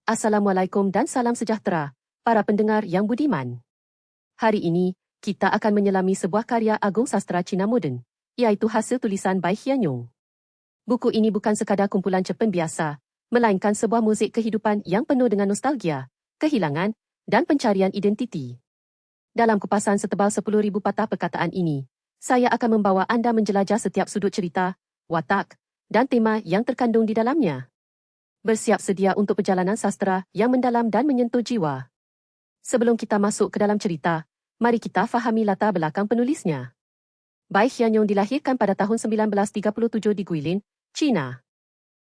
Assalamualaikum dan salam sejahtera, para pendengar yang budiman. Hari ini, kita akan menyelami sebuah karya agung sastera Cina moden, iaitu hasil tulisan Bai Xianyong. Buku ini bukan sekadar kumpulan cerpen biasa, melainkan sebuah muzik kehidupan yang penuh dengan nostalgia, kehilangan, dan pencarian identiti. Dalam kupasan setebal 10,000 patah perkataan ini, saya akan membawa anda menjelajah setiap sudut cerita, watak, dan tema yang terkandung di dalamnya. Bersiap sedia untuk perjalanan sastera yang mendalam dan menyentuh jiwa. Sebelum kita masuk ke dalam cerita, mari kita fahami latar belakang penulisnya. Bai Xianyong dilahirkan pada tahun 1937 di Guilin, China.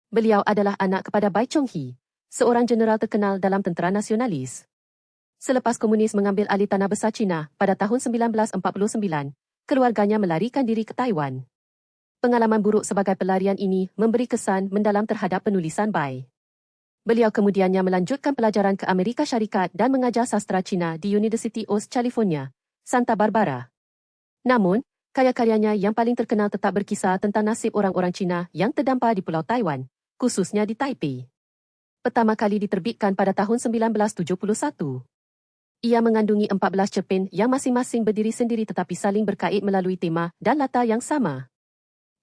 Beliau adalah anak kepada Bai Chonghe, seorang jeneral terkenal dalam tentera nasionalis. Selepas komunis mengambil alih tanah besar China pada tahun 1949, keluarganya melarikan diri ke Taiwan. Pengalaman buruk sebagai pelarian ini memberi kesan mendalam terhadap penulisan Bai. Beliau kemudiannya melanjutkan pelajaran ke Amerika Syarikat dan mengajar sastera Cina di University of California, Santa Barbara. Namun, karya-karyanya yang paling terkenal tetap berkisah tentang nasib orang-orang Cina yang terdampar di Pulau Taiwan, khususnya di Taipei. Pertama kali diterbitkan pada tahun 1971. Ia mengandungi 14 cerpen yang masing-masing berdiri sendiri tetapi saling berkait melalui tema dan latar yang sama.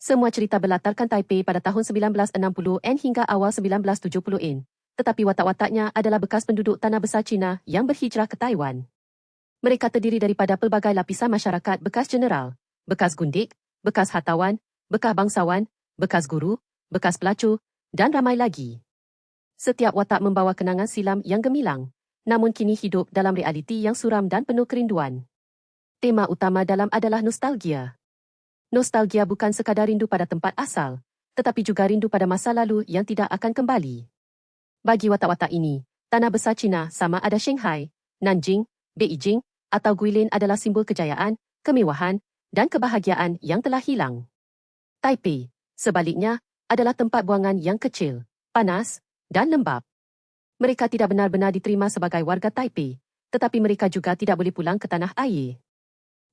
Semua cerita berlatarkan Taipei pada tahun 1960-an hingga awal 1970-an, tetapi watak-wataknya adalah bekas penduduk tanah besar Cina yang berhijrah ke Taiwan. Mereka terdiri daripada pelbagai lapisan masyarakat, bekas jeneral, bekas gundik, bekas hartawan, bekas bangsawan, bekas guru, bekas pelacur, dan ramai lagi. Setiap watak membawa kenangan silam yang gemilang, namun kini hidup dalam realiti yang suram dan penuh kerinduan. Tema utama dalam adalah nostalgia. Nostalgia bukan sekadar rindu pada tempat asal, tetapi juga rindu pada masa lalu yang tidak akan kembali. Bagi watak-watak ini, tanah besar Cina sama ada Shanghai, Nanjing, Beijing, atau Guilin adalah simbol kejayaan, kemewahan, dan kebahagiaan yang telah hilang. Taipei, sebaliknya, adalah tempat buangan yang kecil, panas, dan lembap. Mereka tidak benar-benar diterima sebagai warga Taipei, tetapi mereka juga tidak boleh pulang ke tanah air.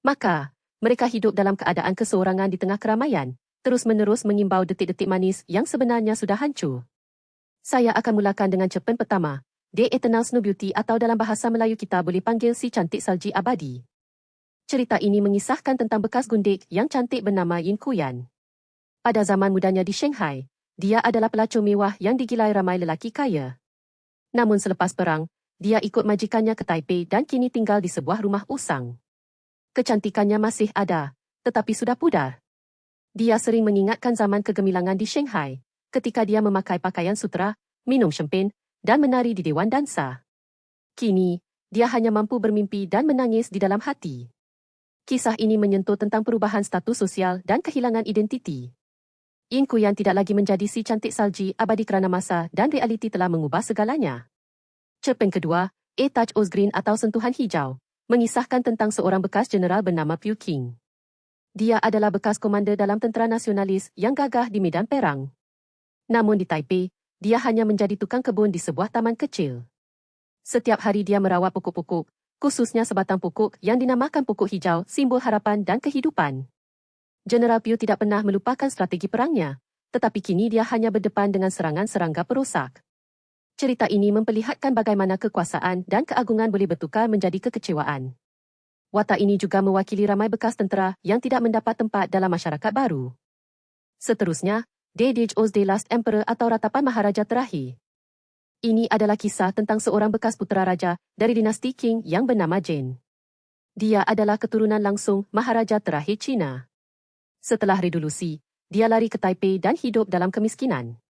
Maka, mereka hidup dalam keadaan keseorangan di tengah keramaian, terus-menerus mengimbau detik-detik manis yang sebenarnya sudah hancur. Saya akan mulakan dengan cerpen pertama, The Eternal Snow Beauty atau dalam bahasa Melayu kita boleh panggil si cantik salji abadi. Cerita ini mengisahkan tentang bekas gundik yang cantik bernama Yin Kuyan. Pada zaman mudanya di Shanghai, dia adalah pelacur mewah yang digilai ramai lelaki kaya. Namun selepas perang, dia ikut majikannya ke Taipei dan kini tinggal di sebuah rumah usang. Kecantikannya masih ada, tetapi sudah pudar. Dia sering mengingatkan zaman kegemilangan di Shanghai, ketika dia memakai pakaian sutera, minum champagne, dan menari di dewan dansa. Kini, dia hanya mampu bermimpi dan menangis di dalam hati. Kisah ini menyentuh tentang perubahan status sosial dan kehilangan identiti. Yin Kuyan tidak lagi menjadi si cantik salji abadi kerana masa dan realiti telah mengubah segalanya. Cerpen kedua, A Touch of Green atau Sentuhan Hijau, mengisahkan tentang seorang bekas jeneral bernama Pu Qing. Dia adalah bekas komander dalam tentera nasionalis yang gagah di medan perang. Namun di Taipei, dia hanya menjadi tukang kebun di sebuah taman kecil. Setiap hari dia merawat pokok-pokok, khususnya sebatang pokok yang dinamakan pokok hijau, simbol harapan dan kehidupan. Jeneral Pu tidak pernah melupakan strategi perangnya, tetapi kini dia hanya berdepan dengan serangan serangga perosak. Cerita ini memperlihatkan bagaimana kekuasaan dan keagungan boleh bertukar menjadi kekecewaan. Watak ini juga mewakili ramai bekas tentera yang tidak mendapat tempat dalam masyarakat baru. Seterusnya, The Death of the Last Emperor atau Ratapan Maharaja Terakhir. Ini adalah kisah tentang seorang bekas putera raja dari dinasti Qing yang bernama Zhen. Dia adalah keturunan langsung Maharaja terakhir Cina. Setelah revolusi, dia lari ke Taipei dan hidup dalam kemiskinan.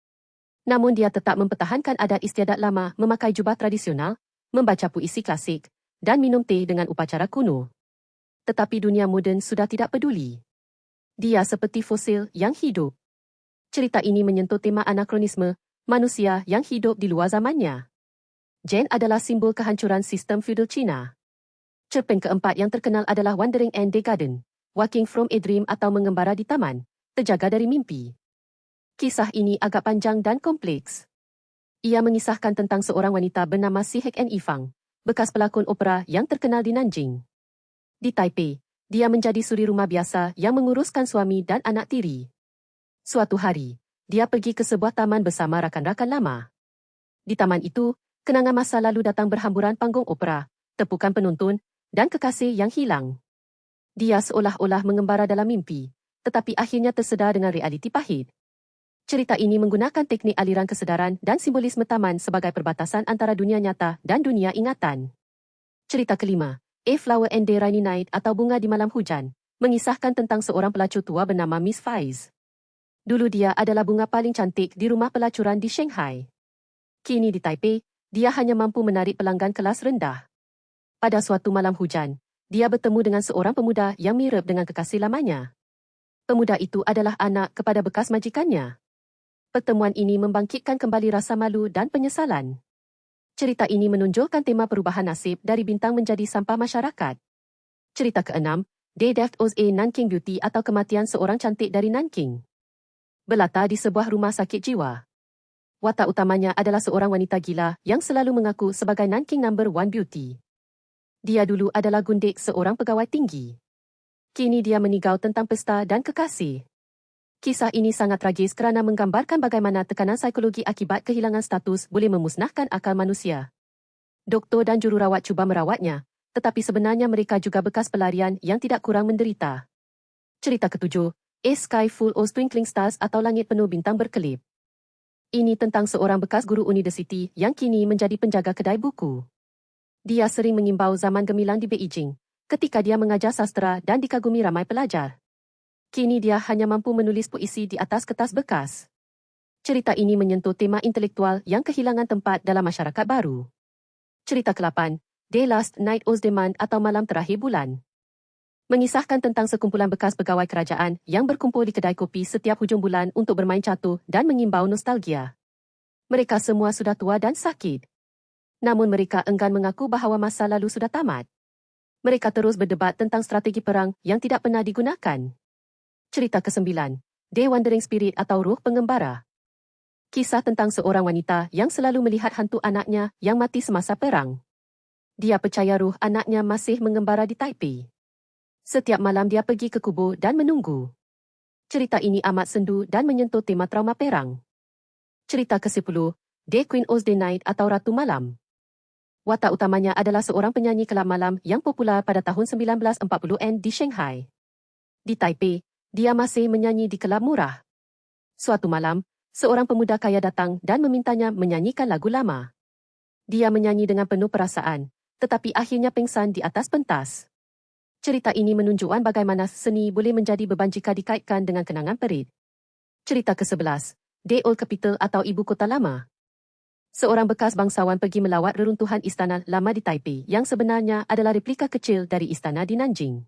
Namun dia tetap mempertahankan adat istiadat lama memakai jubah tradisional, membaca puisi klasik, dan minum teh dengan upacara kuno. Tetapi dunia moden sudah tidak peduli. Dia seperti fosil yang hidup. Cerita ini menyentuh tema anakronisme, manusia yang hidup di luar zamannya. Zhen adalah simbol kehancuran sistem feudal Cina. Cerpen keempat yang terkenal adalah Wandering in the Garden, Walking from a Dream atau Mengembara di Taman, Terjaga dari Mimpi. Kisah ini agak panjang dan kompleks. Ia mengisahkan tentang seorang wanita bernama Si Hek En Ifang, bekas pelakon opera yang terkenal di Nanjing. Di Taipei, dia menjadi suri rumah biasa yang menguruskan suami dan anak tiri. Suatu hari, dia pergi ke sebuah taman bersama rakan-rakan lama. Di taman itu, Kenangan masa lalu datang berhamburan panggung opera, tepukan penonton, dan kekasih yang hilang. Dia seolah-olah mengembara dalam mimpi, tetapi akhirnya tersedar dengan realiti pahit. Cerita ini menggunakan teknik aliran kesedaran dan simbolisme taman sebagai perbatasan antara dunia nyata dan dunia ingatan. Cerita kelima, A Flower and the Rainy Night atau Bunga di Malam Hujan, mengisahkan tentang seorang pelacur tua bernama Miss Faiz. Dulu dia adalah bunga paling cantik di rumah pelacuran di Shanghai. Kini di Taipei, dia hanya mampu menarik pelanggan kelas rendah. Pada suatu malam hujan, dia bertemu dengan seorang pemuda yang mirip dengan kekasih lamanya. Pemuda itu adalah anak kepada bekas majikannya. Pertemuan ini membangkitkan kembali rasa malu dan penyesalan. Cerita ini menonjolkan tema perubahan nasib dari bintang menjadi sampah masyarakat. Cerita keenam, The Death of a Nanking Beauty atau Kematian Seorang Cantik dari Nanking. Berlatar di sebuah rumah sakit jiwa. Watak utamanya adalah seorang wanita gila yang selalu mengaku sebagai Nanking No. 1 Beauty. Dia dulu adalah gundik seorang pegawai tinggi. Kini dia menigau tentang pesta dan kekasih. Kisah ini sangat tragis kerana menggambarkan bagaimana tekanan psikologi akibat kehilangan status boleh memusnahkan akal manusia. Doktor dan jururawat cuba merawatnya, tetapi sebenarnya mereka juga bekas pelarian yang tidak kurang menderita. Cerita ketujuh, A Sky Full of Twinkling Stars atau Langit Penuh Bintang Berkelip. Ini tentang seorang bekas guru universiti yang kini menjadi penjaga kedai buku. Dia sering mengimbau zaman gemilang di Beijing, ketika dia mengajar sastra dan dikagumi ramai pelajar. Kini dia hanya mampu menulis puisi di atas kertas bekas. Cerita ini menyentuh tema intelektual yang kehilangan tempat dalam masyarakat baru. Cerita ke-8, The Last Night of the Month atau Malam Terakhir Bulan. Mengisahkan tentang sekumpulan bekas pegawai kerajaan yang berkumpul di kedai kopi setiap hujung bulan untuk bermain catur dan mengimbau nostalgia. Mereka semua sudah tua dan sakit. Namun mereka enggan mengaku bahawa masa lalu sudah tamat. Mereka terus berdebat tentang strategi perang yang tidak pernah digunakan. Cerita ke-9, The Wandering Spirit atau Ruh Pengembara. Kisah tentang seorang wanita yang selalu melihat hantu anaknya yang mati semasa perang. Dia percaya ruh anaknya masih mengembara di Taipei. Setiap malam dia pergi ke kubur dan menunggu. Cerita ini amat sendu dan menyentuh tema trauma perang. Cerita ke-10, The Queen of the Night atau Ratu Malam. Watak utamanya adalah seorang penyanyi kelab malam yang popular pada tahun 1940-an di Shanghai. Di Taipei, dia masih menyanyi di kelab murah. Suatu malam, seorang pemuda kaya datang dan memintanya menyanyikan lagu lama. Dia menyanyi dengan penuh perasaan, tetapi akhirnya pingsan di atas pentas. Cerita ini menunjukkan bagaimana seni boleh menjadi beban jika dikaitkan dengan kenangan perit. Cerita ke-11, The Old Capital atau Ibu Kota Lama. Seorang bekas bangsawan pergi melawat reruntuhan istana lama di Taipei yang sebenarnya adalah replika kecil dari istana di Nanjing.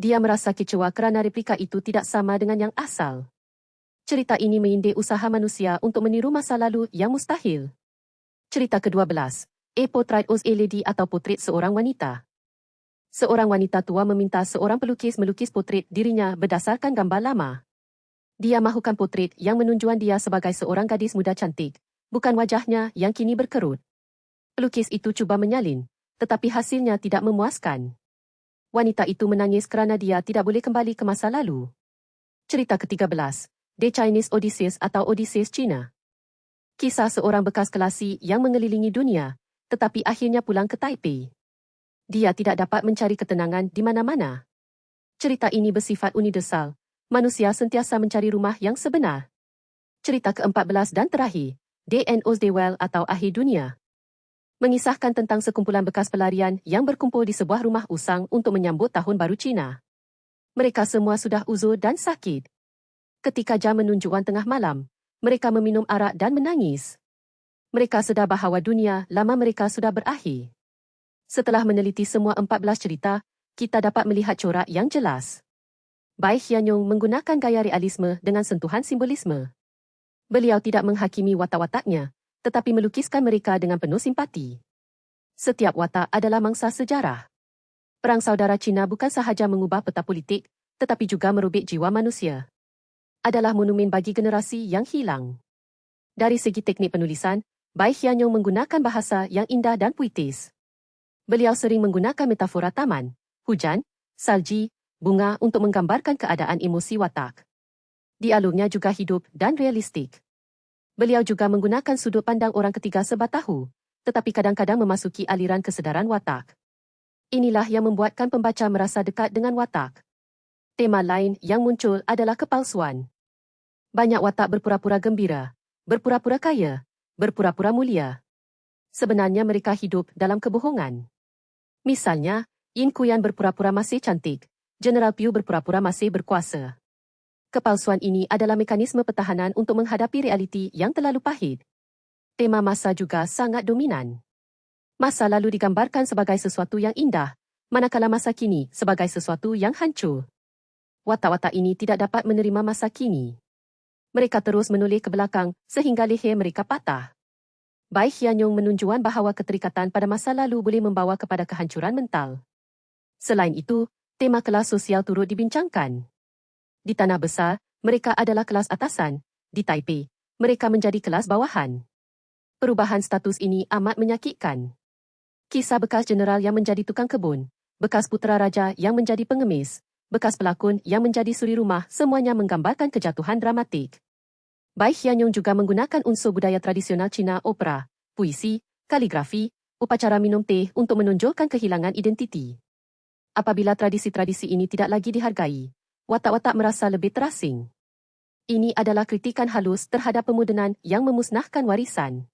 Dia merasa kecewa kerana replika itu tidak sama dengan yang asal. Cerita ini menyindir usaha manusia untuk meniru masa lalu yang mustahil. Cerita ke-12, A Portrait of a Lady atau Potret Seorang Wanita. Seorang wanita tua meminta seorang pelukis melukis potret dirinya berdasarkan gambar lama. Dia mahukan potret yang menunjukkan dia sebagai seorang gadis muda cantik, bukan wajahnya yang kini berkerut. Pelukis itu cuba menyalin, tetapi hasilnya tidak memuaskan. Wanita itu menangis kerana dia tidak boleh kembali ke masa lalu. Cerita ke-13, The Chinese Odysseus atau Odysseus Cina. Kisah seorang bekas kelasi yang mengelilingi dunia, tetapi akhirnya pulang ke Taipei. Dia tidak dapat mencari ketenangan di mana-mana. Cerita ini bersifat universal. Manusia sentiasa mencari rumah yang sebenar. Cerita ke-14 dan terakhir, The End of the World atau Akhir Dunia. Mengisahkan tentang sekumpulan bekas pelarian yang berkumpul di sebuah rumah usang untuk menyambut Tahun Baru Cina. Mereka semua sudah uzur dan sakit. Ketika jam menunjukkan tengah malam, mereka meminum arak dan menangis. Mereka sedar bahawa dunia lama mereka sudah berakhir. Setelah meneliti semua 14 cerita, kita dapat melihat corak yang jelas. Bai Xianyong menggunakan gaya realisme dengan sentuhan simbolisme. Beliau tidak menghakimi watak-wataknya, tetapi melukiskan mereka dengan penuh simpati. Setiap watak adalah mangsa sejarah. Perang Saudara Cina bukan sahaja mengubah peta politik, tetapi juga merubik jiwa manusia. Adalah monumen bagi generasi yang hilang. Dari segi teknik penulisan, Bai Xianyong menggunakan bahasa yang indah dan puitis. Beliau sering menggunakan metafora taman, hujan, salji, bunga untuk menggambarkan keadaan emosi watak. Dialognya juga hidup dan realistik. Beliau juga menggunakan sudut pandang orang ketiga sebab tahu, tetapi kadang-kadang memasuki aliran kesedaran watak. Inilah yang membuatkan pembaca merasa dekat dengan watak. Tema lain yang muncul adalah kepalsuan. Banyak watak berpura-pura gembira, berpura-pura kaya, berpura-pura mulia. Sebenarnya mereka hidup dalam kebohongan. Misalnya, Yin Kuyan berpura-pura masih cantik, General Piu berpura-pura masih berkuasa. Kepalsuan ini adalah mekanisme pertahanan untuk menghadapi realiti yang terlalu pahit. Tema masa juga sangat dominan. Masa lalu digambarkan sebagai sesuatu yang indah, manakala masa kini sebagai sesuatu yang hancur. Watak-watak ini tidak dapat menerima masa kini. Mereka terus menoleh ke belakang sehingga leher mereka patah. Bai Xianyong menunjukkan bahawa keterikatan pada masa lalu boleh membawa kepada kehancuran mental. Selain itu, tema kelas sosial turut dibincangkan. Di tanah besar, mereka adalah kelas atasan. Di Taipei, mereka menjadi kelas bawahan. Perubahan status ini amat menyakitkan. Kisah bekas jeneral yang menjadi tukang kebun, bekas putera raja yang menjadi pengemis, bekas pelakon yang menjadi suri rumah semuanya menggambarkan kejatuhan dramatik. Bai Xianyong juga menggunakan unsur budaya tradisional Cina opera, puisi, kaligrafi, upacara minum teh untuk menonjolkan kehilangan identiti. Apabila tradisi-tradisi ini tidak lagi dihargai, watak-watak merasa lebih terasing. Ini adalah kritikan halus terhadap pemodenan yang memusnahkan warisan.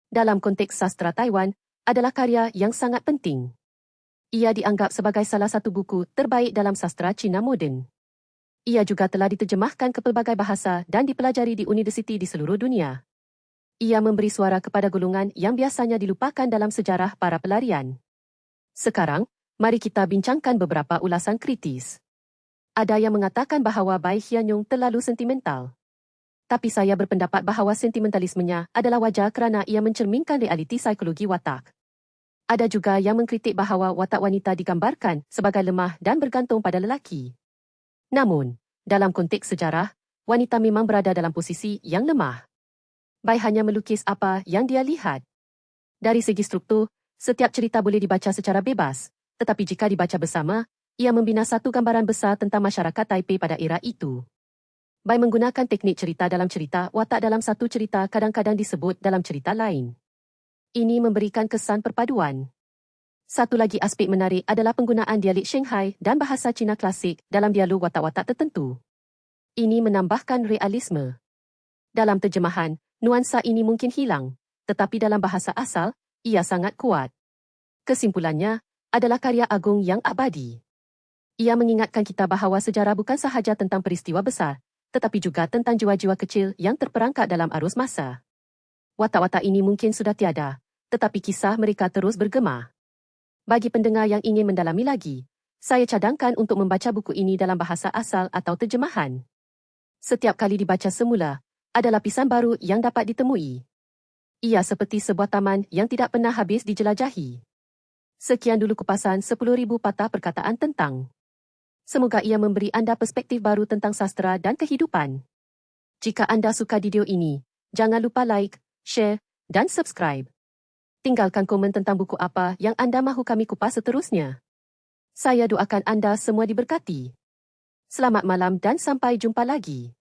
Dalam konteks sastra Taiwan, adalah karya yang sangat penting. Ia dianggap sebagai salah satu buku terbaik dalam sastra Cina moden. Ia juga telah diterjemahkan ke pelbagai bahasa dan dipelajari di universiti di seluruh dunia. Ia memberi suara kepada golongan yang biasanya dilupakan dalam sejarah para pelarian. Sekarang, mari kita bincangkan beberapa ulasan kritis. Ada yang mengatakan bahawa Bai Xianyong terlalu sentimental. Tapi saya berpendapat bahawa sentimentalismenya adalah wajar kerana ia mencerminkan realiti psikologi watak. Ada juga yang mengkritik bahawa watak wanita digambarkan sebagai lemah dan bergantung pada lelaki. Namun, dalam konteks sejarah, wanita memang berada dalam posisi yang lemah. Bai hanya melukis apa yang dia lihat. Dari segi struktur, setiap cerita boleh dibaca secara bebas, tetapi jika dibaca bersama, ia membina satu gambaran besar tentang masyarakat Taipei pada era itu. Bai menggunakan teknik cerita dalam cerita, watak dalam satu cerita kadang-kadang disebut dalam cerita lain. Ini memberikan kesan perpaduan. Satu lagi aspek menarik adalah penggunaan dialek Shanghai dan bahasa Cina klasik dalam dialog watak-watak tertentu. Ini menambahkan realisme. Dalam terjemahan, nuansa ini mungkin hilang, tetapi dalam bahasa asal, ia sangat kuat. Kesimpulannya, adalah karya agung yang abadi. Ia mengingatkan kita bahawa sejarah bukan sahaja tentang peristiwa besar, tetapi juga tentang jiwa-jiwa kecil yang terperangkap dalam arus masa. Watak-watak ini mungkin sudah tiada, tetapi kisah mereka terus bergema. Bagi pendengar yang ingin mendalami lagi, saya cadangkan untuk membaca buku ini dalam bahasa asal atau terjemahan. Setiap kali dibaca semula, ada lapisan baru yang dapat ditemui. Ia seperti sebuah taman yang tidak pernah habis dijelajahi. Sekian dulu kupasan 10,000 patah perkataan tentang. Semoga ia memberi anda perspektif baru tentang sastra dan kehidupan. Jika anda suka video ini, jangan lupa like, share, dan subscribe. Tinggalkan komen tentang buku apa yang anda mahu kami kupas seterusnya. Saya doakan anda semua diberkati. Selamat malam dan sampai jumpa lagi.